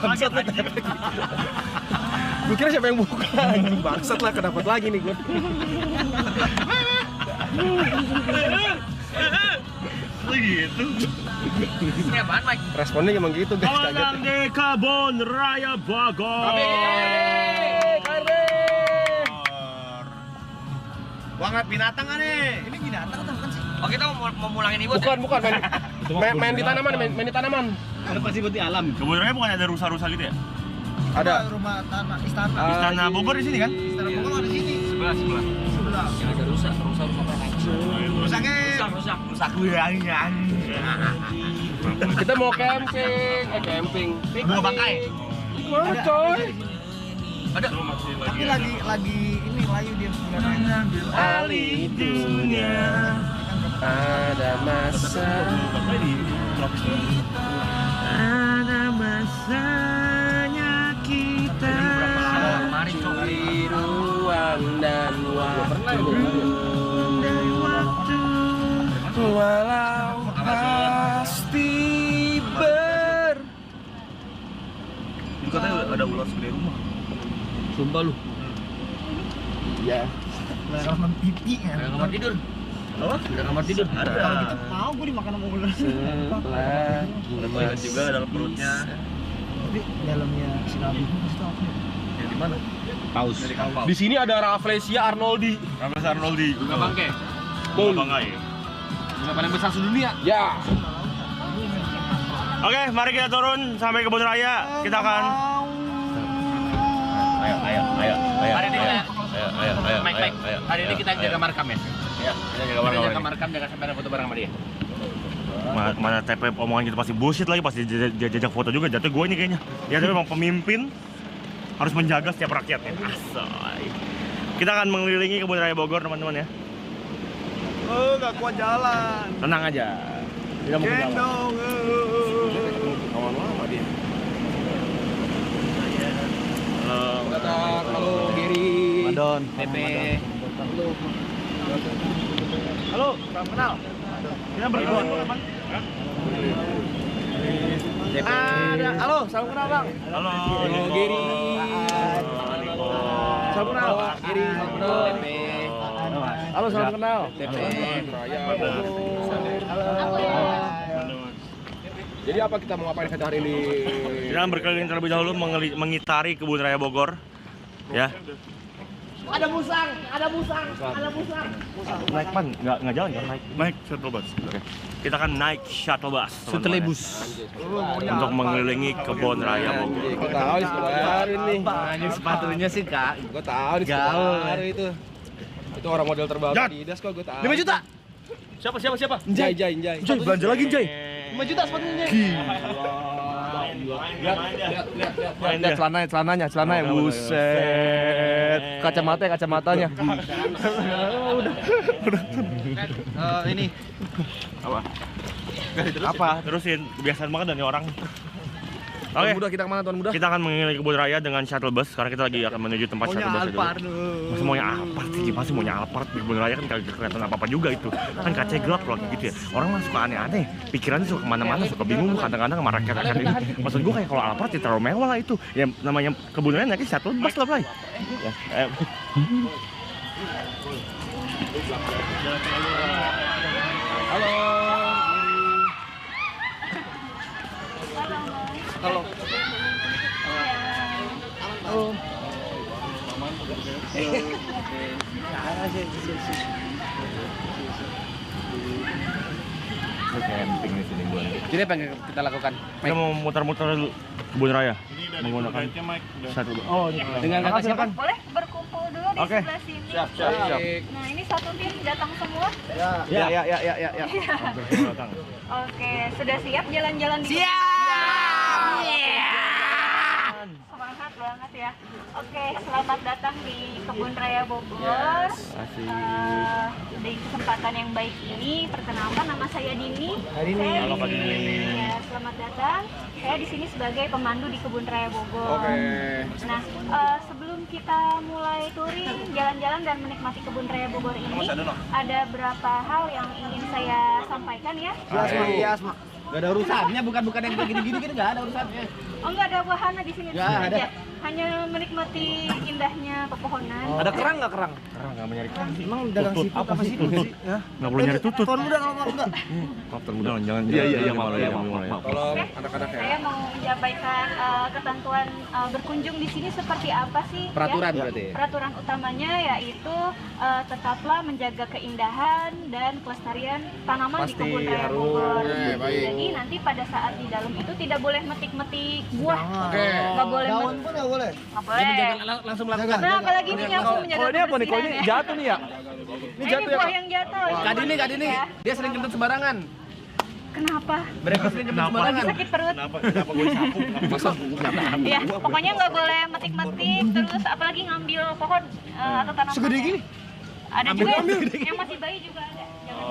Bangsat lah. Gue kira siapa yang buka, anjing bangsat lah, kedapat lagi nih gue. Gitu. Ini apaan, Mike? Responnya emang gitu guys, kaget. Malam di Kebun Raya Bogor. Banget binatang kan nih? Ini binatang atau bukan sih? Oh kita mau mulangin ibu? Bukan, main di tanaman, main di tanaman. Ada pasti buat di alam. Kebun Raya bukan ada rusa-rusa gitu ya? Ada. Rumah tanah istana. Istana Bogor di sini kan? Istana Bogor ada di sini. Sebelah. Yang ada rusa apa? Rusak. Kita mau camping. Bawa bangkai. Mana coy? Ada. Tapi lagi ini layu dia sebenarnya. Ali dunia ada masa. Ada masanya kita. Kemarin coba. Ruang dan waktu. Walau pasti Katanya ada ular segede rumah. Sumpah lu. Ya. Kamar pipi kan. Ada kamar tidur. Apa? Ada kamar tidur. Ada. Kalau gitu mau gue dimakan sama ular. Ada toilet juga dalam perutnya. Tapi dalamnya si Nabi itu apa? Yang di mana? Paus. Dari kapal. Di sini ada Rafflesia arnoldi. Raffles Arnoldi. Bunga bangkai. Bunga bangkai. Bunga paling besar sedunia. Ya. Oke, mari kita turun sampai Kebun Raya. Kita akan Ayo. Hari ini kita Ayo. Mike. Hari ini kita jaga markam ya. Iya, kita jaga Kita jaga markam. markam, jaga sampai ada foto bareng sama dia. Mana TP omongan kita pasti bullshit lagi, pasti dia jajak foto juga. Jatuh gue ini kayaknya. Ya tapi memang pemimpin harus menjaga setiap rakyatnya. Asal. Kita akan mengelilingi Kebun Raya Bogor, teman-teman ya. Oh, gak kuat jalan. Tenang aja. Kita mau ke dalam. Gendong. Kawan lama dia. Halo Giri. Madon. PP. Halo, salam kenal. Kita berdua. Ada. Halo, salam kenal bang. Halo. Giri. Salam kenal. Giri. PP. Halo, salam kenal. PP. Raya Bogor. Jadi apa kita mau ngapain kita hari ini? Kita akan berkeliling terlebih dahulu mengitari Kebun Raya Bogor. Ya. Ada musang. Naik pan, nggak jalan kan? Naik shuttle bus. Oke. Kita akan naik shuttle bus. Shuttle bus. Untuk mengelilingi Kebun Raya Bogor. Gue tahu nih baru nih. Ini sepatunya sih kak. Gue tahu nih Gaul. baru itu. Itu orang model terbaru Jat. Adidas kok gue tahu. 5 juta. Siapa? Jai. Jay, belanja lagi Jay. 5 juta sepatunya. Lihat Celananya, buset. Kacamatanya. Ini Apa? Terusin, kebiasaan banget dari orang. Oke, Tuan muda kita kemana Tuan muda? kita akan mengelilingi Kebun Raya dengan shuttle bus karena kita lagi akan menuju tempat shuttle bus itu. Masih maunya Alphard sih, gimana sih maunya Alphard di Kebun Raya kan kagak kelihatan apa-apa juga itu. Kan kacanya gelap loh gitu ya. Orang mah suka aneh-aneh, pikirannya suka kemana-mana, suka bingung kadang-kadang sama rakyat-rakyat ini. Maksud gue kayak kalau Alphard ya terlalu mewah lah itu. Ya namanya Kebun Raya nanti shuttle bus lah, Bray. Ya, Halo. camping di sini gue. Jadi apa yang kita lakukan? Kita mau muter-muter dulu Kebun Raya menggunakan shuttle bus. Oh, Dengan kata siapa? Boleh berkumpul dulu di Oke. sebelah sini. Siap. Nah, ini satu tim datang semua. Ya. Oke, sudah siap jalan-jalan di Semangat banget ya. Oke, selamat datang di Kebun Raya Bogor. Di kesempatan yang baik ini, perkenalkan nama saya Dini. Halo, Kak Dini. Ya, selamat datang. Saya di sini sebagai pemandu di Kebun Raya Bogor. Oke. Nah, sebelum kita mulai touring, jalan-jalan dan menikmati Kebun Raya Bogor ini, ada beberapa hal yang ingin saya sampaikan ya. Yes, Mak. Gak ada urusannya, bukan yang kayak gini-gini kan gak ada urusannya. Oh nggak ada wahana di sini. Nggak ada. Aja. Hanya menikmati indahnya pepohonan. Ada kerang nggak kerang? Kerang nggak mau nyari kerang sih. Emang dagang Tutut. siput apa sih? Ya. Nggak perlu nyari tutut. Tuan muda kalau enggak. Maaf Tuan muda, jangan. Iya, malu ya, malu ya. Tolong Oke. anak-anak ya. Saya mau menyampaikan ketentuan berkunjung di sini seperti apa sih? Peraturan ya? berarti. Peraturan utamanya yaitu tetaplah menjaga keindahan dan kelestarian tanaman di Pasti kebun raya harus. Bogor. baik. Jadi nanti pada saat di dalam itu tidak boleh metik-metik buah. Oke. Nggak boleh. Daun pun nggak boleh. Nggak boleh. Langsung melakukan. Nah, apalagi ini langsung menjaga Kalau ini apa nih? Kalau ini kebersihan ya. jatuh nih ya? Ini jatuh ya, buah Kak? yang jatuh. Kak Dini, Ya. dia sering jemput sembarangan. Kenapa? Mereka sering jemput Lagi sembarangan. sakit perut. Kenapa gue sapu? Ya, pokoknya nggak boleh metik-metik, terus apalagi ngambil pohon atau tanaman. Segede gini? Ada juga yang masih bayi juga ada. Jangan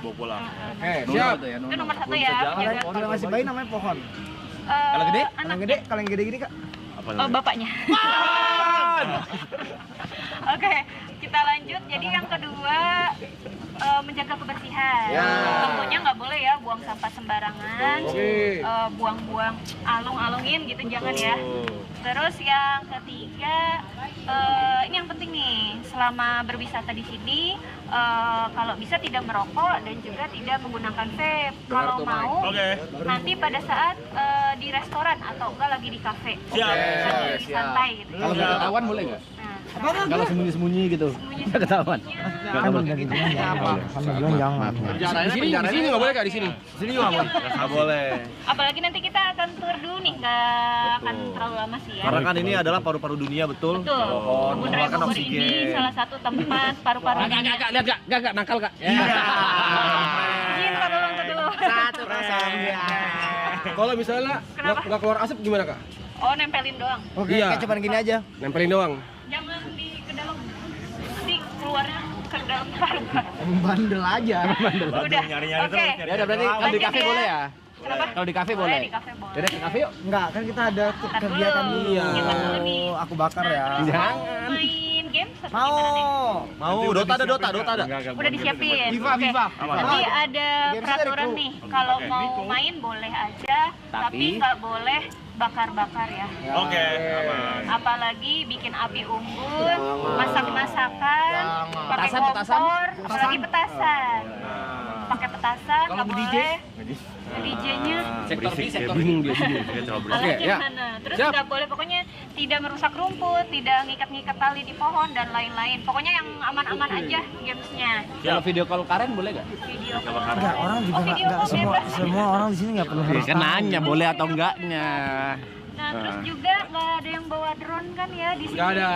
bawa pulang. Oke, siap. Itu nomor satu ya. menjaga Kalau masih bayi namanya pohon. Kalau Kalau anak gede, kalau yang gede-gede Kak. bapaknya. Oke, kita lanjut. Jadi yang kedua menjaga kebersihan. Ya. Tentunya nggak boleh ya buang sampah sembarangan, Oke. buang-buang alung-alungin gitu jangan ya. Terus yang ketiga, ini yang penting nih, selama berwisata di sini kalau bisa tidak merokok dan juga tidak menggunakan vape. Kalau mau, nanti pada saat di restoran atau enggak lagi di kafe, lagi santai gitu. Kalau nggak ketahuan boleh nggak? Nah, Kalau sembunyi-sembunyi gitu. Nggak ketahuan. sembunyi-sembunyinya- Di sini nggak boleh Kak, di sini. Di sini juga nggak boleh. Apalagi nanti kita akan tour dulu nih, nggak akan terlalu lama sih ya. Karena kan ini adalah paru-paru dunia, betul? Betul. Kebun Raya mengeluarkan Bogor ini salah satu tempat paru-paru dunia. Lihat Kak, nakal Kak. Izin, ntar dulu. Satu kosong ya. Kalau misalnya Kenapa? nggak keluar asap gimana Kak? Oh, nempelin doang. Oke, Iya. Kak, cuman gini aja. Nempelin doang. Jangan ke dalam. Nanti keluarnya ke dalam paru-paru. Bandel aja, bandel. Udah. Nyari-nyari Oke. Ya udah berarti kalau di Lanjut kafe ya. boleh ya? Kenapa? Kalau di kafe Boleh, boleh. di kafe boleh. Yaudah ke kafe yuk. Enggak, kan kita ada Ntar kegiatan dulu. dulu. Iya. Kita dulu nih. Oh, aku bakar Nah, ya. terus mau main game atau Mau. gimana nih? Mau, Dota ada. Udah disiapin. Viva, Oke. Viva. Jadi ada Gamesnya peraturan dari nih, kalau mau main boleh aja, tapi nggak boleh bakar-bakar ya. Oke, aman. Apalagi bikin api unggun, masak-masakan, pakai Petasan, petasan. kompor, apalagi petasan. Pakai petasan, Kalau nggak nge-DJ? boleh. DJ-nya Sektor B, sektor B. Bingung dia sini. alatnya ya. mana? Terus Siap. nggak boleh, pokoknya tidak merusak rumput, tidak ngikat-ngikat tali di pohon dan lain-lain. Pokoknya yang aman-aman aja gamesnya. Kalau video call Karen boleh nggak? Video call. Enggak, orang juga Oh, video call semua bebas. semua orang di sini nggak perlu harus Kan nanya boleh atau enggaknya. Nah, terus juga nggak ada yang bawa drone kan ya di sini. Nggak ada.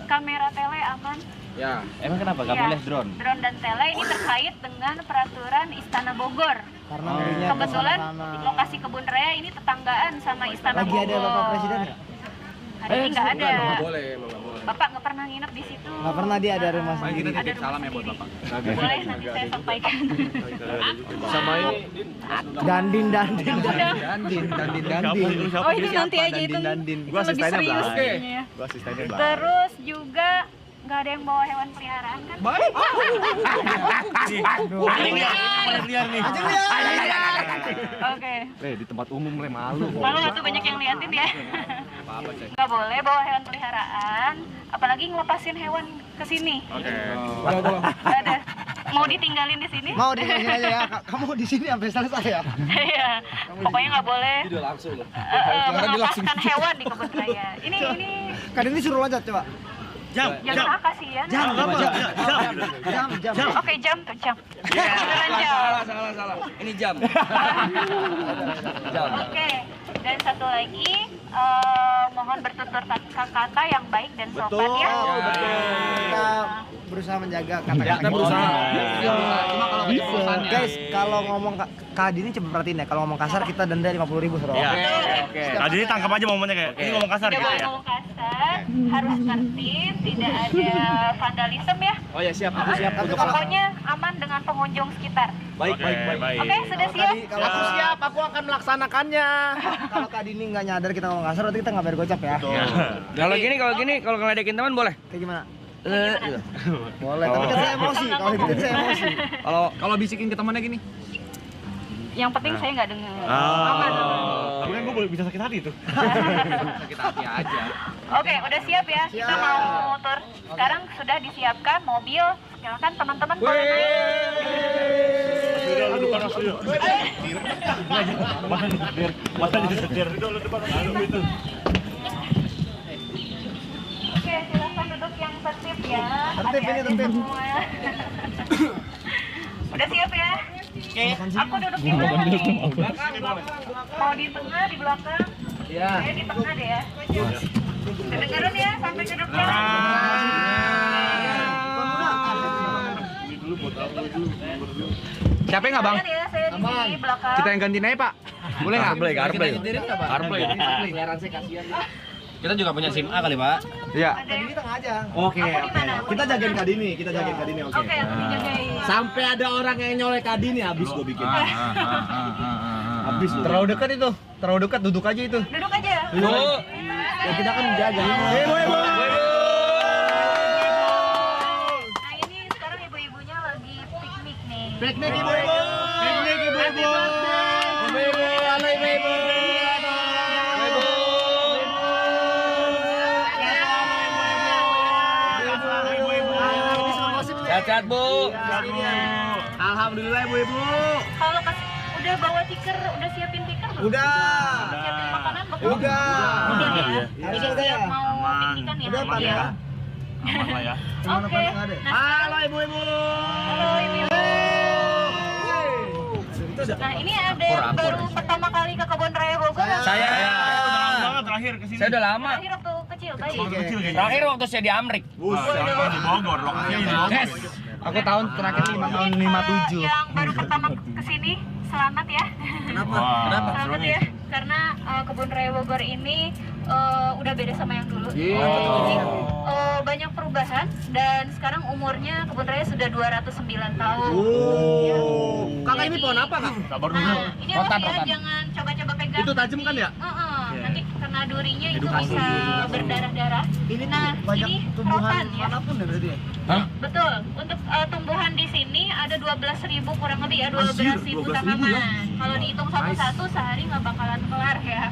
Kamera tele aman. Ya. Emang kenapa nggak Iya, boleh drone? Drone dan tele ini terkait dengan peraturan Istana Bogor. karena ngerinya ke Kebetulan sana-sana. lokasi kebun raya ini tetanggaan sama Istana Lagi Bogor. ada Bapak Presiden nggak? Hari ini nggak ada. Nggak boleh, emang nggak boleh. Bapak nggak pernah nginep di situ. Nggak pernah, dia ada rumah Ada sendiri. rumah sendiri. Boleh nanti saya sampaikan. Sama ini Dandin. Oh ini nanti aja itu. Gua Itu lebih asistennya serius Blas. kayaknya ya. gua asistennya Blas. Terus juga nggak ada yang bawa hewan peliharaan kan? Liar nih. Oke. Di tempat umum malu. Malu nggak tuh banyak yang liatin ya? Nggak boleh bawa hewan peliharaan, apalagi ngelepasin hewan ke sini. Oke. Nggak ada. Mau ditinggalin di sini? Mau di sini aja ya. Kamu di sini sampai selesai ya. Iya. Pokoknya nggak boleh Udah langsung loh. melepaskan hewan di kebun raya. Ini Kan ini suruh loncat coba. jangan kasihan. Jam. Oke, jam tuh jam. Beneran jam. Salah. Ini jam. Oke. Dan satu lagi, mohon bertutur kata yang baik dan sopan ya. Kita berusaha menjaga kata-kata. Kita berusaha. Cuma kalau keceplosannya. Guys, kalau ngomong Kak Dini coba perhatiin ya. Kalau ngomong kasar kita denda 50.000 suruh. Iya. Oke. Tadi ini tangkap aja momennya kayak ini ngomong kasar Tidak gitu boleh ya. ngomong kasar, harus tertib, tidak ada vandalisme ya. Oh ya siap, aku siap. Pokoknya aman dengan pengunjung sekitar. Baik. Oke, sudah siap? Kalau Aku siap, aku akan melaksanakannya. kalau Kak Dini nggak nyadar kita ngomong kasar, berarti kita nggak bayar gocap ya. Kalau ngeledekin teman boleh. Kayak gimana? Gimana? Boleh, tapi kan saya emosi. Kalau gitu saya emosi. Kalau bisikin ke temannya gini. Yang penting saya nggak dengar. Ah. Aman. Tapi kan gue boleh bisa sakit hati tuh. Sakit hati aja. Oke, udah siap ya? Kita mau tur. Sekarang sudah disiapkan mobil. Silakan teman-teman boleh naik. Udah lu depan aku yuk. Masa disetir. Udah lu depan aku itu. Oke, silakan duduk yang tertib ya. Tertib ini, tertib. Semua. Udah siap ya? Oke. Aku duduk di mana nih? Mau di tengah, di belakang? Iya. Saya di tengah deh ya. Kedengeran ya sampai ke depan. Siapa nggak bang? Kedengeran ya, saya di sini belakang. Kita yang gantiin aja pak. Boleh nggak? Boleh. CarPlay. CarPlay. Kita juga punya SIM A kali pak. Iya. Ada yang- Di tengah aja. Oke, Aku di oke. mana? Kita jagain Kadini, kita jagain Kadini, oke. Oke, aku dijagain. Sampai ada orang yang nyolek Kadini habis gue bikin. Habis lu. Terlalu dekat itu. Terlalu dekat, duduk aja itu. Duduk aja. Ya kita kan jaga. Nah ini sekarang ibu-ibunya lagi piknik nih. Piknik ibu-ibu. Piknik ibu-ibu. Ibu-ibu, halo ibu-ibu. Sehat-sehat bu. Alhamdulillah ibu-ibu. Kalau udah bawa tikar, udah siapin tikar belum? Udah. Siapin makanan belum? Udah. Udah ya. Harus Jadi udah ya. siap mau piknikan ya. Udah, Pak, nanti ya. Aman lah ya. Oke. Nah, Halo ibu-ibu. halo ibu-ibu. Nah ini ada yang baru pertama kali ke Kebun Raya Bogor. Saya. Banget terakhir kesini. Saya udah lama. Terakhir waktu kecil, baik. Kecil kayaknya. Terakhir waktu saya di Amrik. Buset, di Bogor, lokasinya di Bogor. Yes. Aku tahun terakhir tahun Mungkin, yang baru pertama kesini, selamat ya. Wah, Selamat ya, karena Kebun Raya Bogor ini udah beda sama yang dulu. Iya. Jadi banyak perubahan dan sekarang umurnya Kebun Raya sudah 209 tahun. Ya. Kakak ini Jadi- pohon apa kak? sabar dulu. Nah, ini awas ya, Rotan. jangan coba-coba pegang. Itu tajam kan ya? Nanti karena durinya itu bisa berdarah-darah. Ini Nah, banyak ini tumbuhan rotan ya. manapun ya berarti ya. Hah? Betul. Untuk tumbuhan di sini ada 12.000 kurang lebih ya, 12.000 tanaman. Kalau dihitung satu-satu sehari nggak bakalan kelar ya.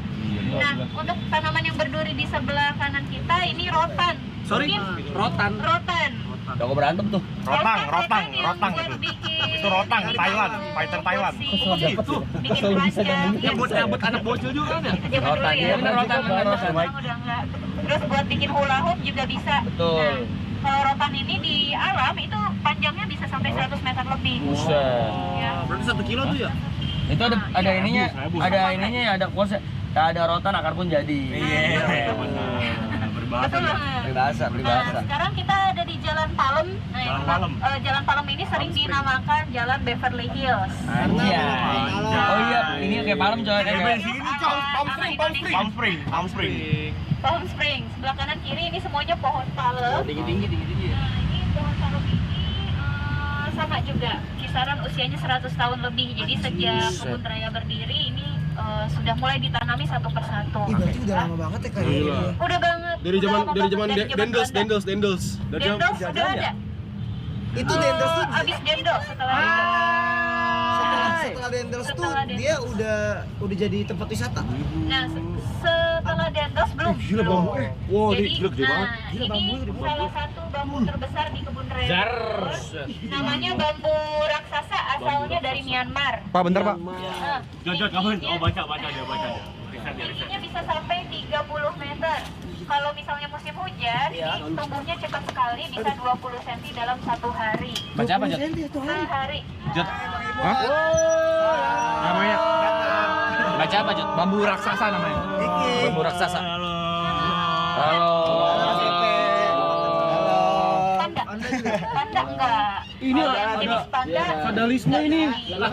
Nah, untuk tanaman yang berduri di sebelah kanan kita ini rotan. Sorry, Mungkin rotan. rotan. Jago berantem tuh. Rotang yang itu. buat bikin Itu rotang, Thailand, fighter Thailand. Bikin wajah. Yang buat nyambut anak bocil juga kan ya? Itu zaman dulu ya. Bener, rotan, bener, rotan. Sekarang udah enggak. Terus buat bikin hula hoop juga bisa. Betul. Nah, kalau rotan ini di alam itu panjangnya bisa sampai 100 meter lebih. Buset. Ya. Berarti 1 kilo tuh ya? Itu ada ininya, ada kuasa. Tak ada rotan akar pun jadi. Iya, benar. Betul banget. Peribahasa, Nah, peribahasa. sekarang kita ada di Jalan Palem. Nah, Jalan Palem. Jalan Palem ini sering dinamakan Jalan Beverly Hills. Iya. Oh iya, ini kayak malam coy Kayak kayak. sini coy, Palm Spring. Palm Springs. Sebelah kanan kiri ini semuanya pohon palem. Tinggi. Nah, ini pohon palem ini sama juga. Kisaran usianya 100 tahun lebih. Jadi sejak Kebun Raya berdiri ini sudah mulai ditanami satu persatu. Ih, berarti udah lama banget ya kayak Gila. ini. Udah banget. Dari zaman udah lama banget. Dari zaman Belanda. Dendels. Dari zaman Dendels penjajahan udah ya? ada. Itu Dendels tuh Abis Dendels setelah Dendels. setelah Dendels tuh Setelah dia udah jadi tempat wisata. Nah, setelah Dendels belum. Gila bambu wow, Jadi, ini gila gede banget. ini salah satu bambu terbesar di Kebun Raya Bogor. Namanya bambu raksasa, asalnya dari Myanmar. Pak, bentar Pak. Nah, Jod, kamu baca dia. tingginya bisa sampai 30 meter. Kalau misalnya musim hujan, ini tumbuhnya cepat sekali, bisa 20 cm dalam satu hari. Baca apa, Jod? Sehari. Jod. Namanya Baca apa, Jod? bambu raksasa namanya. Bambu raksasa. Halo. Halo. Panda. Panda enggak. Ini Jenis panda. vandalisme ini. Lah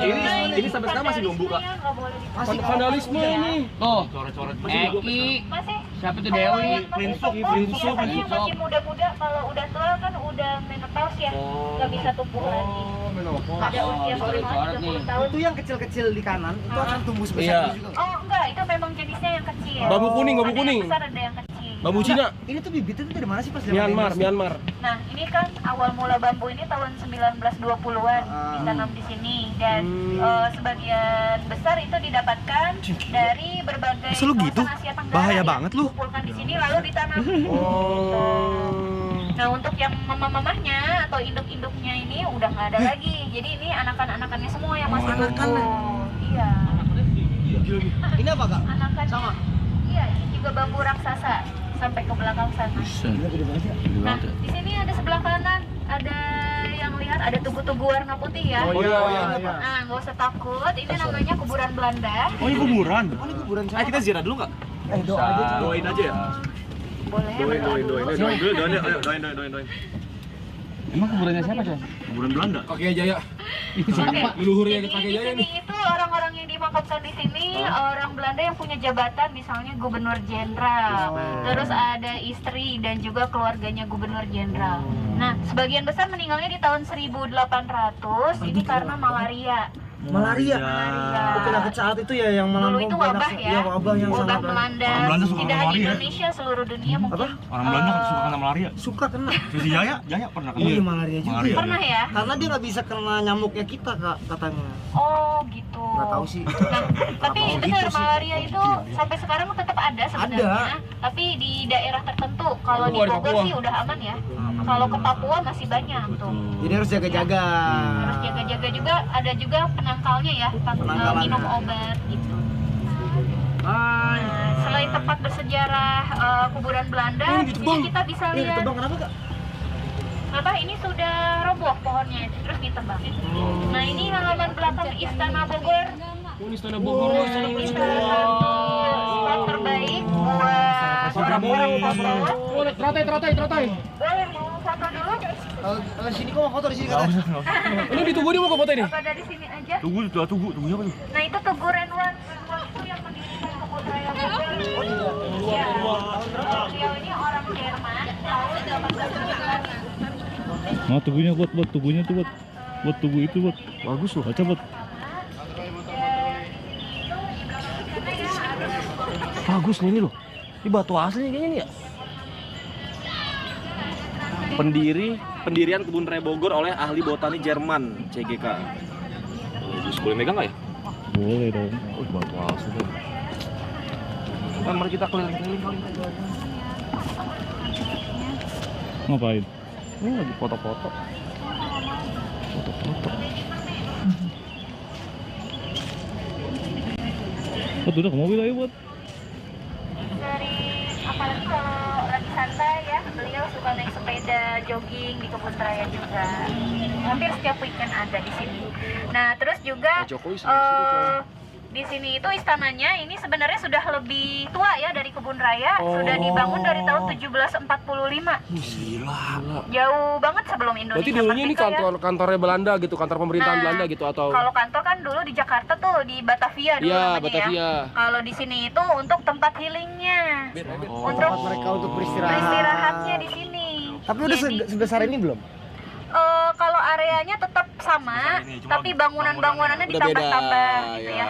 ini sampai sekarang masih numbuh kak. Nggak boleh dipakai. Vandalisme ini. Tuh. Coret-coret. Eki. Masih. Siapa tuh Kalau Dewi? yang masih tumbuh, biasanya yang masih muda-muda, kalau udah tua kan udah menopause ya, nggak bisa tumbuh lagi. Ada usia Coret-coret nih. 30 tahun. Itu yang kecil-kecil di kanan itu akan tumbuh sebesar Iya. itu juga. Oh enggak, itu memang jenisnya yang kecil. Bambu kuning, Ada yang besar, ada yang kecil. Bambu Cina. Ini tuh bibitnya tuh dari mana sih pas zaman Myanmar, Indonesia? Myanmar. Nah, ini kan awal mula bambu ini tahun 1920-an ditanam di sini dan sebagian besar itu didapatkan dari berbagai Masa lu gitu? kawasan Asia Tenggara. Bahaya yang banget lu. dikumpulkan di sini lalu ditanam. Nah, untuk yang mamah-mamahnya atau induk-induknya ini udah nggak ada lagi. Jadi ini anakan-anakannya semua yang masih tumbuh. Iya. Ini apa kak? Anakannya. Sama? Iya, ini juga bambu raksasa sampai ke belakang sana. Nah, di sini ada sebelah kanan ada yang lihat ada tugu-tugu warna putih ya. Oh iya. Nah, nggak usah takut. Ini namanya kuburan Belanda. Oh ini kuburan. Oh ini kuburan siapa? Ayo kita ziarah dulu nggak? Doa aja. Doain aja ya. Boleh. Doain. Emang kuburannya siapa sih? Kuburan Belanda. Kakek Jaya. Oke. Leluhurnya Jadi Kakek di Jaya sini nih. itu orang-orang yang dimakamkan di sini orang Belanda yang punya jabatan misalnya gubernur jenderal. Terus ada istri dan juga keluarganya gubernur jenderal. Nah, sebagian besar meninggalnya di tahun 1800 ini karena malaria. Malaria. Malaria. Oh, penyakit saat itu ya yang Dulu itu wabah ya. Iya, wabah yang Wabah sangat melanda Orang Belanda suka tidak hanya malaria. Indonesia, seluruh dunia mungkin. Orang Belanda kan suka kena malaria. suka kena. Si Jaya pernah kena. Iya, malaria juga. Malaria. Ya? Pernah ya? Karena dia nggak bisa kena nyamuknya kita kak katanya. Oh gitu. Nggak tahu sih. Nah, tapi Kenapa benar gitu sih? malaria itu sampai sekarang tetap ada sebenarnya. Tapi di daerah tertentu. Kalau di Papua, di Bogor Papua. sih udah aman ya. Kalau ke Papua masih banyak tuh. Jadi harus jaga-jaga. Harus jaga-jaga juga. Ada juga penangkalnya ya. Penangkalannya. Minum obat gitu. Nah, selain tempat bersejarah kuburan Belanda, di sini kita bisa Ini lihat. ditebang kenapa kak? Apa ini sudah roboh pohonnya terus ditebang. Nah, ini halaman belakang Istana Bogor. Ini Istana Bogor. Ini salah satu spot terbaik buat orang-orang foto. Trotai. Boleh mau foto dulu? Sini kok mau foto di sini katanya. Ini ditunggu nih mau ke foto ini. Apa dari sini aja? Tunggu apa tuh? Nah, itu Tugu Renwan itu yang mendirikan kebun raya Bogor. Iya. Beliau ini orang Jerman tahun 1890. Nah, tubuhnya buat tubuhnya tuh buat tubuh itu buat bagus loh, baca buat Bagus nih ini loh. Ini batu asli kayaknya nih ya. Pendirian Kebun Raya Bogor oleh ahli botani Jerman, CGK. Boleh megang nggak ya? boleh dong. Oh, batu asli tuh. Kan mari kita keliling-keliling kali. Ngapain? Ini lagi foto-foto. Buat udah ke mobil ayo buat. Dari apalagi kalau lagi santai ya, beliau suka naik sepeda jogging di kebun raya juga. Hampir setiap weekend ada di sini. Nah, terus juga Jokowi sama di sini itu istananya ini sebenarnya sudah lebih tua ya dari kebun raya. Sudah dibangun dari tahun 1745. Gila. Jauh banget sebelum Indonesia Berarti dulunya ini merdeka ya. kantornya Belanda gitu, kantor pemerintahan Nah, Belanda gitu atau? Kalau kantor kan dulu di Jakarta tuh di Batavia dulu Iya, namanya Batavia. ya. Kalau di sini itu untuk tempat healingnya, untuk Tempat mereka untuk beristirahat. beristirahatnya di sini. Tapi udah Jadi, sebesar ini belum? kalau areanya tetap sama, Besar ini, cuma tapi bangunannya Udah ditambah-tambah beda, gitu ya. ya.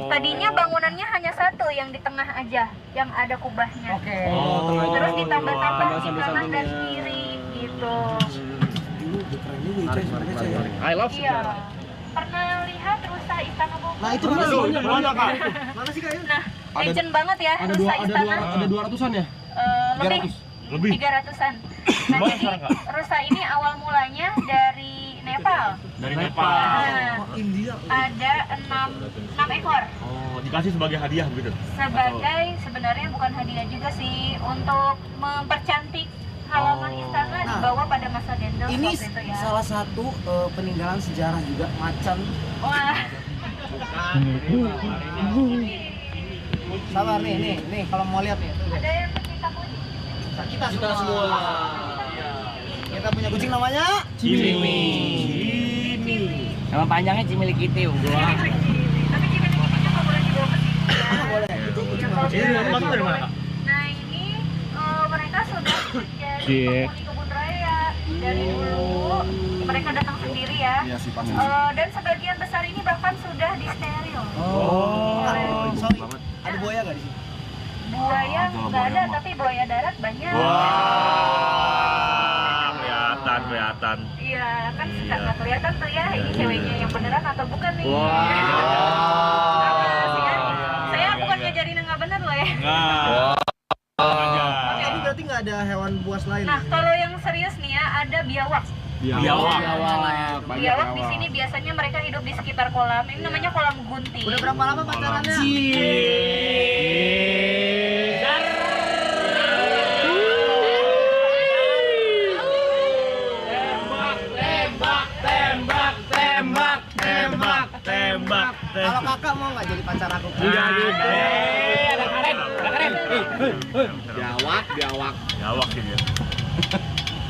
Tadinya bangunannya hanya satu yang di tengah aja, yang ada kubahnya. Oh, tengah itu. Terus ditambah-tambah di Tambah kanan dan samping-sampingnya. kiri gitu. I love Iya. Pernah lihat rusa Istana Bogor? Nah itu mana sih? Mana kak? Mana sih kak? Nah, legend banget ya rusa Istana. Ada 200-an ya? Lebih. 300-an. Nah, Gimana jadi sekarang, Kak? rusa ini awal mulanya dari Nepal. Dari Nepal. Nah, India. ada 6 ekor. Oh, dikasih sebagai hadiah begitu. Sebagai sebenarnya bukan hadiah juga sih, untuk mempercantik halaman istana dibawa pada masa Dendels Ini waktu itu ya. salah satu peninggalan sejarah juga macan. Wah, Sabar nih kalau mau lihat nih. ada yang pecinta kucing. Kita semua. Kita punya kucing namanya Cimi. Nama panjangnya Cimilikiti. Tapi Cimiliki itu nggak boleh dibawa ke sini ya. Boleh. Itu kucing Kalau Ini dibawa rumah tuh dari mana, Kak? Nah, ini mereka sudah menjadi Cie. penghuni kebun raya dari dulu. Mereka datang sendiri ya. Iya sih pasti. Dan sebagian besar ini bahkan sudah disteril. Oh, sorry. Ada buaya nggak di sini? Buaya nggak ada, tapi buaya darat banyak. Wah, kelihatan. Iya, kan suka nggak kelihatan tuh ya, ini ceweknya yang beneran atau bukan nih. Saya bukan ngajarin yang nggak bener loh ya. Ini berarti nggak ada hewan buas lain? Nah, kalau yang serius nih ya, ada biawak. Biawak di sini biasanya mereka hidup di sekitar kolam. Ini namanya kolam gunting. Udah berapa lama pacarannya? Tembak. Kalau kakak mau nggak jadi pacar aku? Ada keren. Biawak sih dia.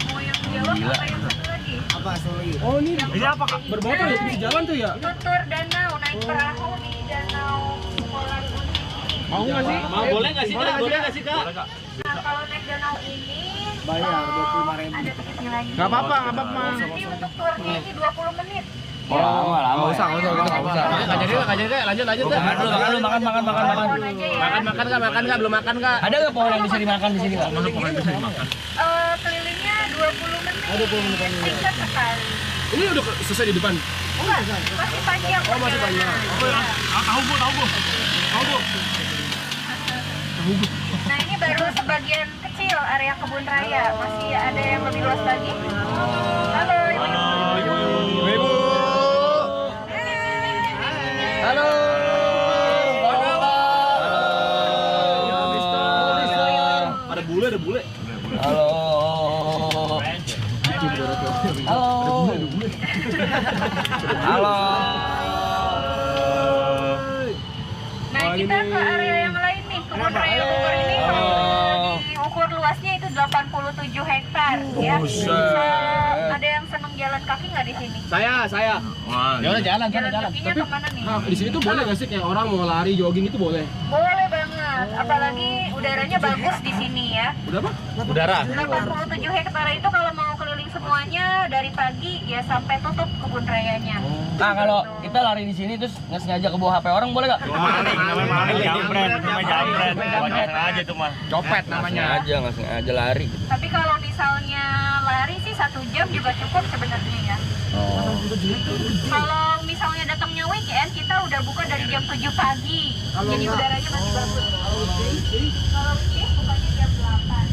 Mau yang biawak apa yang satu lagi? Apa Soli? Oh ini apa kak? bermotor ya di jalan tuh ya? Tutur danau, naik perahu di danau kolam gunting ini. Mau nggak sih? Boleh nggak sih kak? Nah, kalau naik danau ini Bayar 25.000. ada tiket nilainya. Nggak apa-apa. Jadi untuk turnya ini 20 menit. Nggak usah kita nggak usah. Nggak jadi kak, lanjut. Makan Pohon aja ya. Makan kak, belum makan kak. Ada nggak pohon yang bisa dimakan di sini, Kak? Kelilingnya 20 menit. Singkat sekali. Ini udah selesai di depan. Enggak, masih panjang. Oh, masih panjang. Tahu bu. Nah, ini baru sebagian kecil area kebun raya. Masih ada yang lebih luas lagi. Halo, ibu-ibu. Halo. Ada bule. Halo. Halo. Nah, kita ke area yang lain nih. Kebun raya Bogor ini kalau diukur luasnya itu 87 hektar ya. Bisa ada yang seneng jalan kaki nggak di sini? Saya. Wah, Ya udah jalan. Kakinya kemana nih? Nah, di sini tuh boleh nggak sih kayak orang mau lari jogging itu boleh? Boleh banget, apalagi udaranya bagus di sini ya. Udah apa? Udara. 87 hektar itu kalau mau keliling semuanya dari pagi ya sampai tutup kebun rayanya. Nah, kalau kita lari di sini terus nggak sengaja ke bawah HP orang boleh nggak? namanya jambret. Bukan sengaja itu mah. Copet namanya. Nggak sengaja lari. Tapi kalau misalnya lari sih 1 jam juga cukup sebenarnya ya. Kalau misalnya datangnya weekend, kita udah buka dari jam 7 pagi. Jadi udaranya masih bagus. Kalau weekend bukanya jam 8.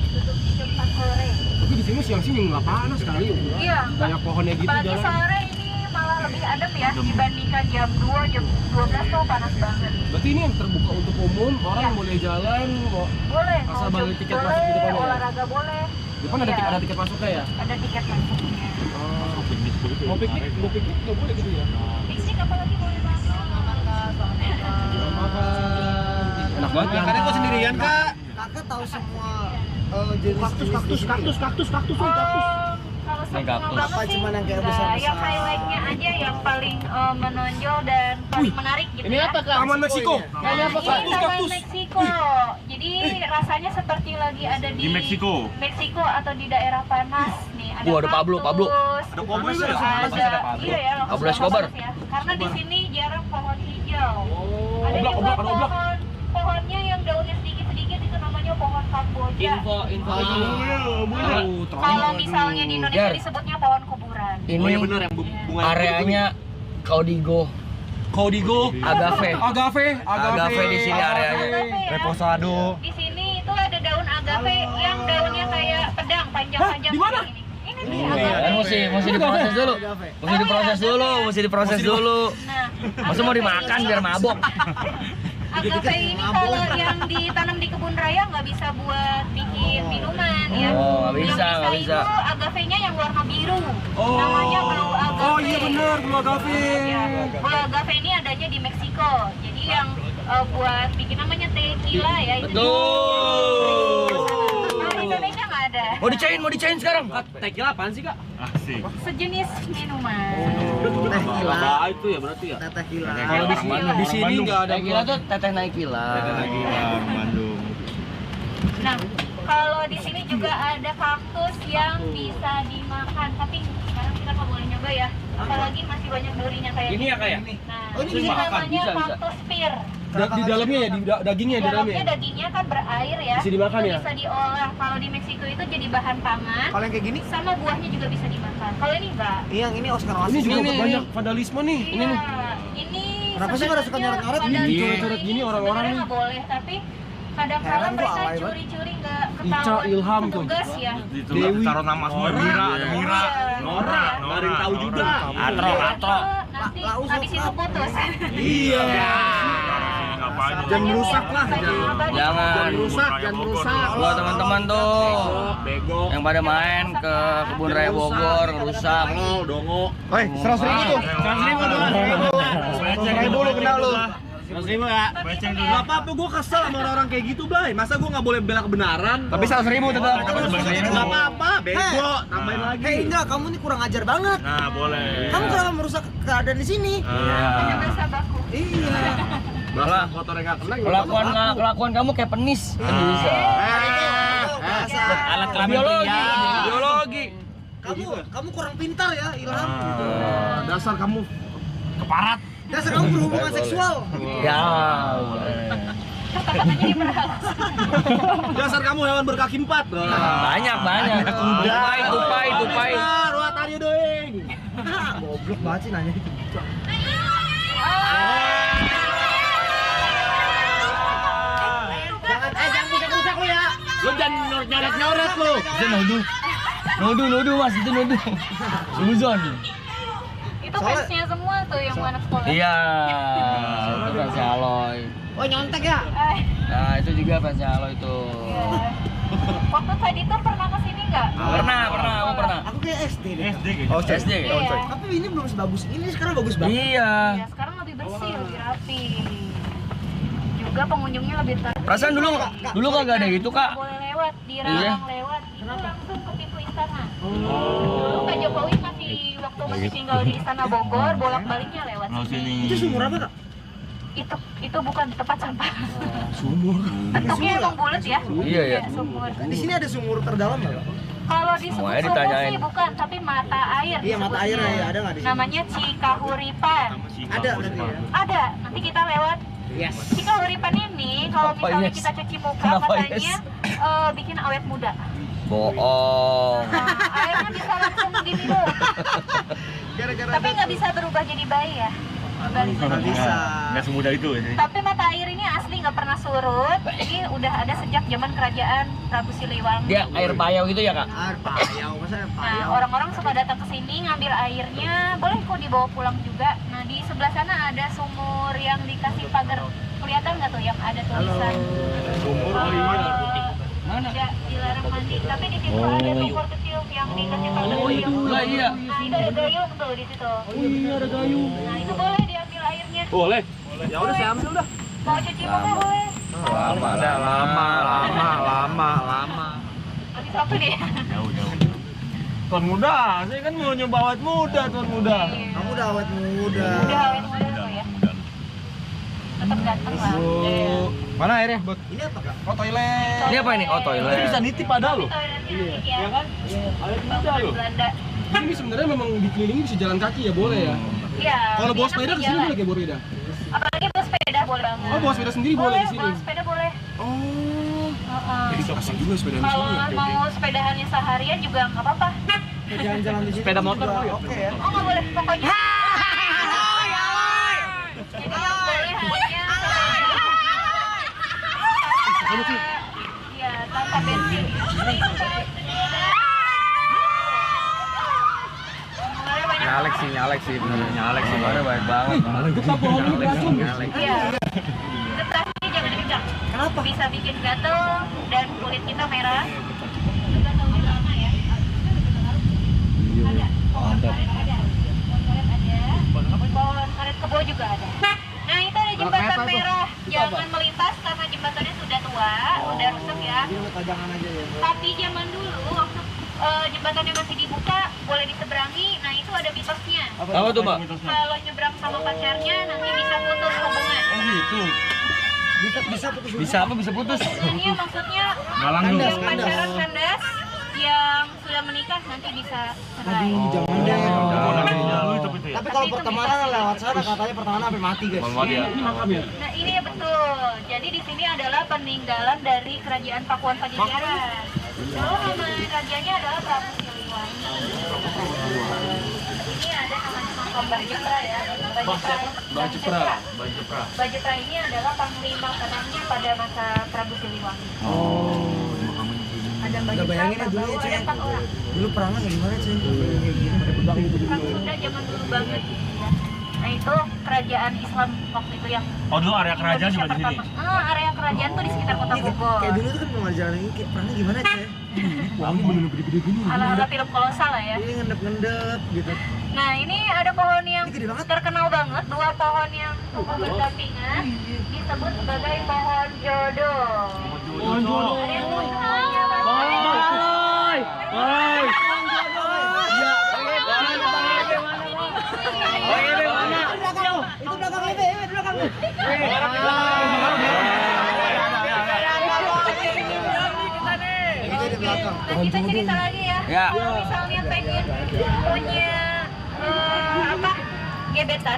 Tutup jam 4 sore. Tapi di sini siang-siang nggak panas kali. Iya. Banyak pohonnya gitu Pagi jalan. sore ini malah lebih adem ya dibandingkan jam 2, jam 12 tuh panas banget. Berarti ini yang terbuka untuk umum, orang boleh jalan, Boleh, asal mau balik tiket boleh, masuk di depan ya? olahraga boleh. Depan ada Iya. ada tiket masuknya ya? Ada tiket masuknya. Mau piknik nggak boleh gitu ya? Piknik apalagi boleh banget. Makan. Enak banget ya. Makannya kok sendirian kak? Kakak tahu semua jenis kaktus. Kalau semua kaktus. banget Apa sih cuman yang kayak enggak. besar-besar? Yang highlightnya aja yang paling menonjol dan paling menarik gitu Ini ya. apa kak? Taman Meksiko. Nah, ini Taman Meksiko. Jadi rasanya seperti lagi ada di Meksiko atau di daerah panas nih. Ada Ada Pablo. kaktus, Ada Pablo ada, ya? iya ya, langsung Pablo Escobar. Pablo ya. Karena di sini jarang pohon hijau. Ada Oblak, juga oblak. pohonnya yang daunnya sedikit-sedikit itu namanya pohon Kamboja. Info Kalau misalnya di Indonesia Jar. disebutnya pohon kuburan. Ini yang bunga areanya Caudigo. Agave di sini areanya. Reposado. Di sini itu ada daun agave yang daunnya kayak pedang panjang-panjang. Di mana? Ini nih Kan agave. mesti diproses dulu. Mesti diproses dulu. Nah, Masa mau dimakan biar mabok? agave ini kalau yang ditanam di kebun raya nggak bisa buat bikin minuman ya. Oh, nggak bisa, Yang nggak bisa. Itu agavenya yang warna biru. Namanya blue agave. Oh iya benar, blue agave. Ya, blue agave ini adanya di Meksiko. Jadi yang buat bikin namanya tequila ya itu. Betul. Kalau di Indonesia nggak ada. Mau dicain sekarang? Tequila apaan sih kak? Asik. Sejenis minuman. Teh gila. Itu ya berarti ya? Teh gila. Kalau di sini nggak ada Naikila tuh teteh Naikila. Bandung. Nah, kalau di sini juga ada kaktus yang bisa dimakan, tapi sekarang kita nggak boleh nyoba ya. Apalagi masih banyak durinya kayak Ini ya kak ya? Nah, Oh, ini ini bisa namanya bisa. kaktus pir. Di dalamnya ya, dagingnya di dalamnya. Dagingnya kan berair ya. Bisa dimakan itu ya? Bisa diolah. Kalau di Meksiko itu jadi bahan pangan. Kalau yang kayak gini? Sama buahnya juga bisa dimakan. Kalau ini enggak. Iya, yang ini Oscar Ini juga banyak vandalisme nih. Ini nih. Ini Kenapa sih pada suka nyoret-nyoret? vandalisme Coret-coret gini orang-orang sebenarnya nih. nggak boleh, tapi kadang-kala Heran gua, mereka alay banget. curi-curi nggak Ica, ketahuan Ilham tuh. petugas ya. Itu Dewi. taruh nama semua Mira, ada Mira, Nora, Nggak ada yang tahu juga. Atro. Nanti habis itu putus. Iya. Jangan rusak lah. Jangan rusak, jangan rusak. Buat teman-teman tuh yang pada main ke Kebun Raya Bogor rusak. Woi, 100.000 tuh. 100.000 tuh. 100.000 lu kenal lu. 100.000 ya. Gak apa-apa, gue kesel sama orang-orang kayak gitu, Blay. Masa gue gak boleh bela kebenaran? Tapi 100.000 tetap. Gak apa-apa, bego. Tambahin lagi. Hei, enggak, kamu ini kurang ajar banget. Nah, boleh. Kamu kenapa merusak keadaan di sini? Hanya bahasa baku. Iya. Bahasa kotor yang gak kena. Kelakuan kamu kayak penis. Alat Biologi. Kamu kurang pintar ya, Ilham. Dasar kamu. Keparat. Dasar kamu berhubungan seksual. Ya. Kata-katanya dia berhalas. Dasar kamu hewan berkaki 4. Banyak. Tupai. Ruat tadi doing. Goblok banget sih nanya gitu. Jangan rusak lu ya. Lu jangan nyoret-nyoret lu. Nuduh mas, itu nuduh. Suzon. Itu fansnya semua tuh yang anak sekolah. Iya. Itu fansnya Aloy. Oh, nyontek ya? Nah, itu juga fansnya Aloy itu. Iya. Waktu tadi tuh pernah kesini nggak? Pernah. Kamu pernah? Aku kayak SD deh. Oh, SD. Iya. Tapi ini belum sebagus ini, sekarang bagus banget. Iya. Ya, sekarang lebih bersih, lebih rapi. Juga pengunjungnya lebih Perasaan dulu kagak ada gitu, Kak. Boleh lewat, dilarang Iya. lewat. Itu langsung ke pintu istana. Dulu Pak Jokowi waktu masih tinggal di Istana Bogor, bolak-baliknya lewat sini. Itu sumur apa, Kak? Itu bukan tempat sampah. Sumur. Bentuknya emang bulat ya? Iya. Sumur. Di sini ada sumur terdalam nggak, Kak? Kalau di Semuanya sumur ditanyain. sih bukan, tapi mata air. Iya, mata disebutnya. airnya ya, ada nggak di sini? Namanya Cikahuripan. Ada berarti ya? Ada, nanti kita lewat. Yes. Cikahuripan ini kalau Kenapa misalnya yes? kita cuci muka Kenapa katanya bikin awet muda. Bohong. Nah, airnya bisa langsung diminum. Tapi nggak bisa berubah jadi bayi ya. Nggak bisa. Nggak semudah itu ya. Tapi mata air ini asli nggak pernah surut. Ini udah ada sejak zaman kerajaan Prabu Siliwangi. Dia air payau gitu ya, Kak? Air payau, masa air Nah, payau? orang-orang suka datang ke sini ngambil airnya, boleh kok dibawa pulang juga. Nah, di sebelah sana ada sumur yang dikasih pagar, kelihatan nggak tuh yang ada tulisan Sumur, Mana? tidak dilarang mandi. Tapi di situ ada sumur kecil yang dikasih pagar kecil. Iya. Nah, itu ada gayung tuh di situ. Iya, ada gayung. Nah, itu boleh diambil airnya. Boleh. Ya udah saya ambil dah. Mau cuci muka boleh. Lama. Habis waktu deh. Jauh. Tuan muda, saya kan mau nyoba awet muda, tuan muda. Kamu udah awet muda. Udah awet muda tuh ya. Tetap ganteng lah. Mana airnya, Bot? Ini apa, Kak? Oh, toilet. Ini apa ini? Oh, Ini bisa toilet. nitip ada loh. Toiletnya unik ya. Ya kan? Awet muda loh. Belanda. Ini sebenarnya memang dikelilingi bisa jalan kaki ya, boleh ya. Iya. Kalau bawa enak sepeda di ke sini jalan. boleh kayak bawa sepeda? Apalagi bawa sepeda boleh banget. Oh, bawa sepeda sendiri boleh di sini. Bawa sepeda boleh. Oh. Heeh. Jadi asik juga sepeda di Kalau sini ya. mau sepedahannya seharian juga nggak apa-apa. Jalan-jalan di sini. Sepeda motor juga boleh? Oke ya. Oh nggak boleh pokoknya. Jadi yang boleh hanya iya tanpa bensin. Nyalek sih bener. Nyalek sih, baru baik banget. Tetap bohongin beracun. Iya. Getahnya jangan kencang. Kenapa? Bisa bikin gatel dan kulit kita merah. Gatalnya lama ya. Ada. Pohon karet ada. Pohon karet kebo juga ada. Nah itu ada jembatan merah. Jangan melintas karena jembatannya sudah tua, udah rusak ya. Ini pajangan aja ya. Tapi zaman dulu waktu jembatannya masih dibuka, boleh diseberangi. Nah itu ada mitosnya. Apa tuh, Mbak? Kalau nyebrang sama pacarnya nanti bisa putus hubungan. Oh gitu. Bisa putus. Bisa apa? Bisa putus? Iya maksudnya Galang yang dulu. pacaran kandas, yang sudah menikah nanti bisa cerai. Jangan deh. Tapi kalau pertemanan lewat sana katanya pertemanan sampai mati guys. Nah ini ya betul. Jadi di sini adalah peninggalan dari kerajaan Pakuan Pajajaran. Lalu nama rajanya adalah Prabu Siliwangi. Ini ada namanya Makam Bajepra ya. Bajepra ini adalah panglima perangnya pada masa Prabu Siliwangi. Ada Bajepra, Bayangin ya dulu ya, ada Ceng. 4 orang. Dulu perangnya kayak gimana, Ceng? Perang Sunda zaman dulu banget. Ya. Nah itu kerajaan Islam waktu itu yang Oh dulu area kerajaan juga di sini. Area kerajaan tuh di sekitar kota Bogor. Kayak dulu tuh kan pengajaran ini kayak perangnya gimana, Ceng? Ala-ala film kolosal lah ya. Ini ngendep-ngendep gitu. Nah ini ada pohon yang Ini gede banget. terkenal banget, 2 pohon yang tumbuh berdampingan disebut sebagai pohon jodoh. Ada yang punya Nah kita cerita lagi ya. Kalau misalnya pengen punya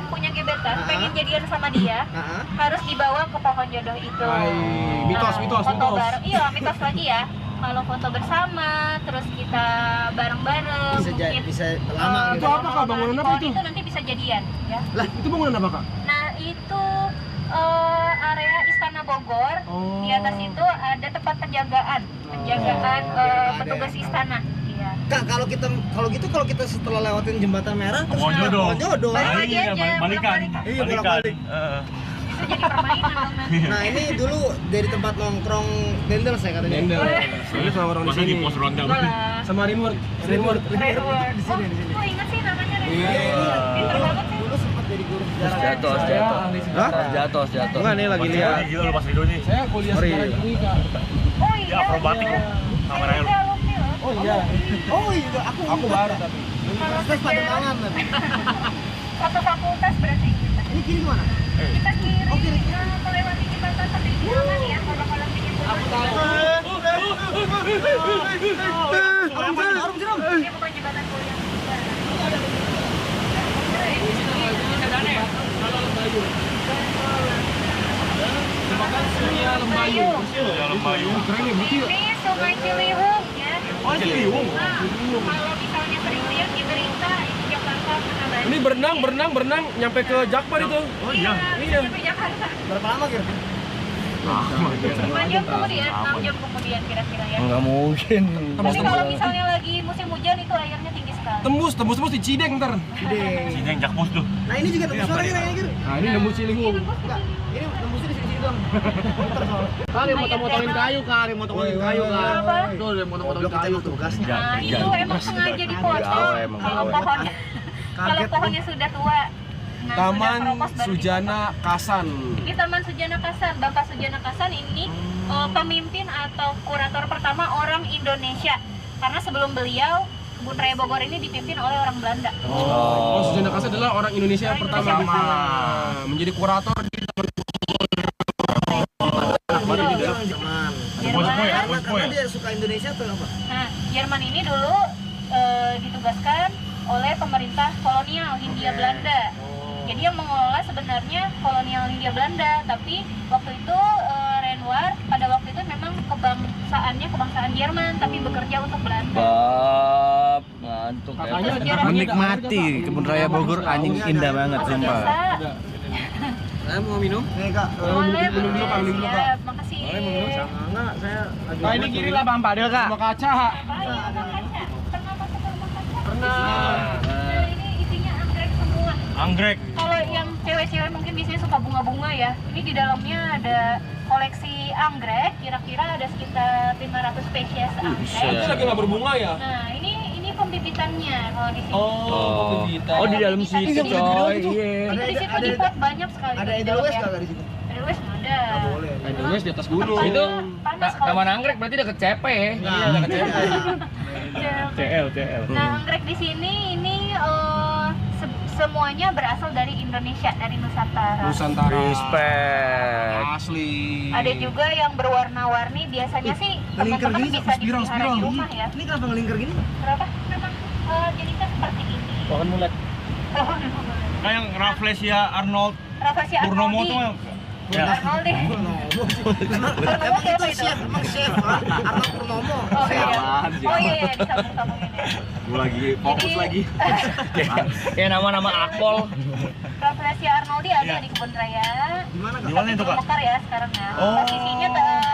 punya gebetan, pengen jadian sama dia, harus dibawa ke pohon jodoh itu. Mitos. Foto bareng, iya mitos lagi ya. Kalau foto bersama, terus kita bareng-bareng, Bisa lama Itu gitu. apa Kak? Bangunan apa pohon itu? itu nanti bisa jadian, ya. Lah, itu bangunan apa Kak? Nah itu area Istana Bogor. Di atas itu ada tempat penjagaan petugas istana. Iya. Kak, kalau kita setelah lewatin jembatan merah terus Pohon ada jodoh. pohon jodoh. Balik lagi Iya, aja, balikan. Iya, bolak-balik. Itu jadi permainan dong nanti. Nah, ini dulu dari tempat nongkrong Dendel saya katanya. Dendel. Ini sama orang di Masa sini. di pos ronda. Sama Rimur. Redwood. Oh ingat sih namanya Redwood. Pinter banget sih. Dulu sempat jadi guru sejarah. Jatuh. Enggak nih lagi lihat. Gila lu pas video nih. Saya kuliah sekarang ini Kak. Oh iya. Ya akrobatik loh. Kameranya lu. Saya alumni loh. Oh iya. Oh iya, aku Baru tapi. Universitas Pademangan tapi. Satu fakultas berarti. Ini kiri mana? Kita kiri melewati jembatan Perdagangan ya. Kalau bikin Ini bukan jembatan kuliah. Lembayu. Keren nih berarti. Ini Sungai Ciliwung ya. Oh, Ciliwung. Nah, kalau misalnya sering lihat di berita Jakarta Surabaya. Ini berenang nyampe ke Jakbar itu. Oh iya. Iya. Sampai Jakarta. Berapa lama kira? 5 jam kemudian, 6 jam kemudian kira-kira ya. Nggak mungkin. Tapi kalau misalnya lagi musim hujan itu airnya tinggi sekali. Tembus di Cideng ntar. Sini yang jakpus tuh. Nah, ini juga tembus suara kayak gitu. Nah ini nembus Ciliwung. Enggak, ini tembusnya di sini doang. Kali motong-motongin kayu kali, motong-motongin kayu kan. Apa? Tuh dia motong-motongin kayu tuh. Nah itu emang sengaja dipotong. Kalau pohonnya sudah tua. Nah, Taman sudah keropos baru Sujana Kasan. Ini Taman Sujana Kasan. Bapak Sujana Kasan ini pemimpin atau kurator pertama orang Indonesia. Karena sebelum beliau, Kebun Raya Bogor ini dipimpin oleh orang Belanda. Oh, Sujana Kasan adalah orang Indonesia yang pertama di sini. Menjadi kurator di Taman Jerman. Jerman. Karena dia suka Indonesia atau apa? Nah, Jerman ini dulu ditugaskan oleh pemerintah kolonial Hindia Belanda. Jadi yang mengelola sebenarnya kolonial Hindia Belanda, tapi waktu itu Renoir pada waktu itu memang kebangsaan Jerman, tapi bekerja untuk Belanda. Bab, ngantuk ya. Katanya Sejarah Menikmati Kebun Raya Bogor anjing indah banget Masa sumpah. biasa. Saya mau minum. Nih, Kak. Boleh, minum dulu, Kak, minum dulu, Kak. siap, makasih. Enggak, saya lagi Nah ini kiri lah Bang Padel Kak. Sama kaca. Apa ya, Bang Kaca? Pernah masuk ke rumah kaca? Pernah. Nah, ini isinya anggrek semua. Anggrek. Kalau yang cewek-cewek mungkin biasanya suka bunga-bunga ya. Ini di dalamnya ada koleksi anggrek, kira-kira ada sekitar 500 spesies anggrek. Itu lagi nggak berbunga ya? Nah, ini pembibitannya kalau di sini. pembibitan. Oh, di dalam situ Iya, coy. Itu di situ di pot banyak sekali. ada di Edelweiss dalamnya. kagak di situ? Edelweiss ada. Boleh. Edelweiss di atas gunung. Itu Panas kalau Taman Anggrek berarti deket CP ya? Iya, dekat CP. TL. Nah, anggrek di sini ini semuanya berasal dari Indonesia, dari Nusantara. Nusantara. Respect. Asli. Ada juga yang berwarna-warni, biasanya sih Ngelingkar teman-teman gini, bisa dipelihara di rumah ya. Ini kenapa ngelingkar gini? Berapa? Memang jenisnya seperti ini. Pohon mulet. Nah yang Rafflesia Arnold Rafflesia Purnomo Arnoldi. tuh Arnoldi. Emang itu chef, emang chef Arnold Purnomo. Oh iya. Oh iya, disambung-sambungin ya. Gue lagi fokus lagi. Kayak nama-nama akpol. Rafflesia Arnoldi ada di Kebun Raya. Di mana itu, Kak? Mekar ya sekarang ya. Posisinya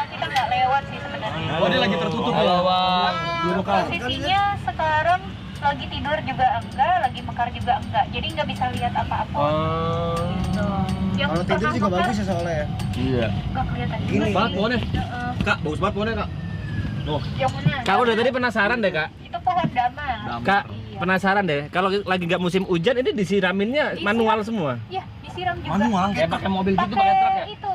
kita nggak lewat sih sebenarnya. Oh, dia lagi tertutup ya. Halo Bang. Posisinya sekarang lagi tidur juga enggak, lagi mekar juga enggak. Jadi nggak bisa lihat apa-apa. Gitu. Yang Kalau tidur pernah juga mekar bagus ya soalnya ya. Iya. nggak kelihatan. Gini. Banget pohonnya. Kak, bagus banget pohonnya, Kak. Yang mana? Kak udah tadi penasaran deh kak. Itu pohon dama. Kak Iya. penasaran deh. Kalau lagi nggak musim hujan ini disiraminnya Disiram. manual semua. Iya, disiram juga. manual. Kayak pakai mobil gitu, pakai truk ya. Itu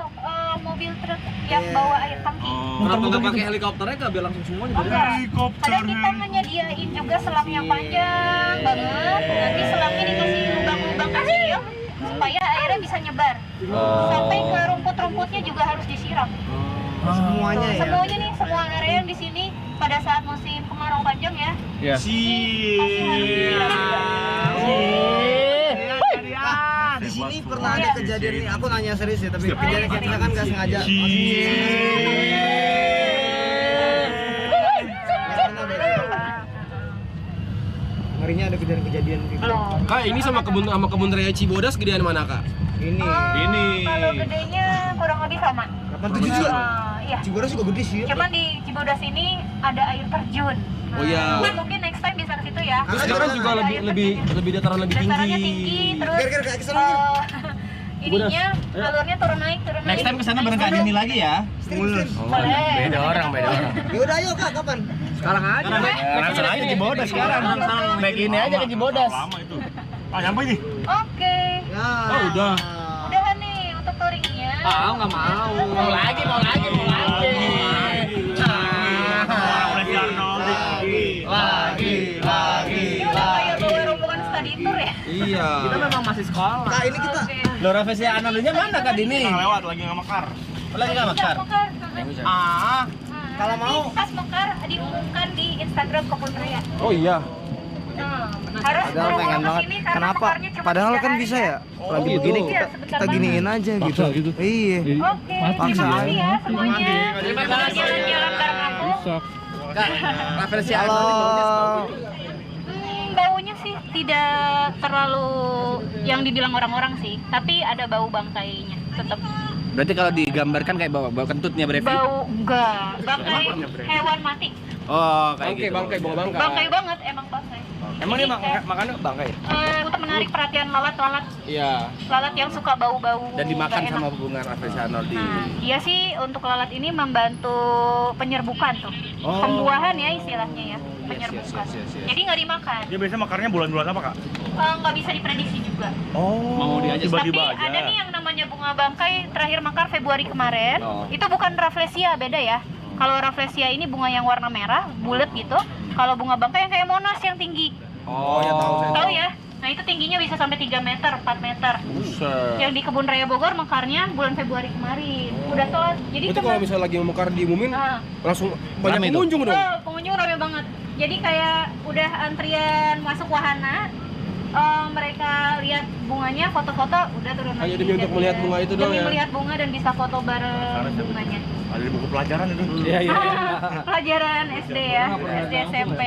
mobil truk yang bawa air tangki. Kenapa nggak pakai helikopternya, Kak? Biar langsung semuanya dari Enggak. Kadang kita menyediain juga selang yang panjang banget. Nanti selangnya dikasih lubang-lubang kecil supaya airnya bisa nyebar. Sampai ke rumput-rumputnya juga harus disiram. Semuanya ya. Semuanya nih, semua area yang di sini pada saat musim kemarau panjang ya. Iya. Di sini pernah ada kejadian nih, aku nanya serius ya, tapi kejadian kita kan nggak sengaja. Ngerinya ada kejadian gitu. Kak, ini sama kebun raya Cibodas gedean mana, Kak? Ini. Ini. Kalau gedenya kurang lebih sama. 87 juga. Iya. Cibodas juga gede sih. Cuman di Cibodas ini ada air terjun. Oh iya. Mungkin next time bisa ke situ ya. Terus sekarang juga Ada air terjunnya. lebih dataran lebih Datarannya tinggi. tinggi, terus Kira-kira kayak kesana yuk. ininya alurnya turun naik. Next time kesana bareng Kak Dini lagi ya. Boleh. Beda orang. Ya udah ayo Kak, kapan? Sekarang aja. Langsung aja ke Cibodas sekarang. Naik ini aja ke Cibodas. Lama itu. Ah, nyampe nih. Oke. Ya. Oh, udah. Udahan nih untuk touringnya. Ah, nggak mau. Mau lagi. Rafflesia Arnold. Ini udah kayak bawa rombongan study tour ya. Iya. Kita memang masih sekolah. Kak, ini kita Oke. Loh Rafflesia Arnoldnya mana Kak Dini? Nggak lewat lagi nggak mekar. Lagi nggak makar. Mekar. Ah. kalau mau Pas mekar diumumkan di Instagram Kebun Raya. Oh iya. Harus Padahal pengen banget. Kenapa? Padahal kan bisa ya. Lagi gitu. begini Iya, kita sebentar giniin aja gitu. Paksa gitu. Iya. Oke, terima kasih ya semuanya. Terima kasih jalan-jalan bareng aku. Rusak. Kak Rafflesia Kalau Arnold baunya sebau gitu. Baunya sih tidak terlalu yang dibilang orang-orang sih, tapi ada bau bangkainya tetap. Berarti kalau digambarkan kayak bau kentutnya Brevi? Bau enggak, bangkai hewan mati. Oh kayak gitu. Bangkai, bawa bangkai. Bangkai banget, emang bangkai. Emang dia Jadi kayak, makannya bangkai? untuk menarik perhatian lalat-lalat Iya. yang suka bau-bau Dan dimakan nggak enak. sama bunga Rafflesia Arnold di. Nah, dia sih untuk lalat ini membantu penyerbukan tuh. Oh. Pembuahan ya istilahnya ya, penyerbukan. Jadi nggak dimakan. Dia biasanya makarnya bulan-bulan apa, Kak? Nggak bisa diprediksi juga. Oh, mau dia aja Tapi tiba-tiba aja. ada nih yang namanya bunga bangkai terakhir mekar Februari kemarin. Oh. Itu bukan Rafflesia, beda ya. Kalau Rafflesia ini bunga yang warna merah, bulat gitu. Kalau bunga bangkai yang kayak monas yang tinggi. Oh ya tahu saya. Tahu ya? Nah, itu tingginya bisa sampai 3 meter, 4 meter. Yang di Kebun Raya Bogor mekarnya bulan Februari kemarin. Udah telat. Jadi Berarti kalau misalnya lagi mau mekar diumumin, Nah, langsung banyak Rame tuh. pengunjung dong. pengunjung rame banget. Jadi kayak udah antrian masuk wahana. Mereka lihat bunganya, foto-foto, udah turun Hanya lagi. demi untuk melihat bunga itu doang Demi ya? melihat bunga dan bisa foto bareng bunganya. Ada di buku pelajaran itu. Iya iya. Pelajaran SD ya, SD SMP.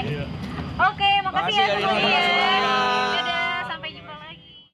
Oke, makasih ya semuanya. Dadah.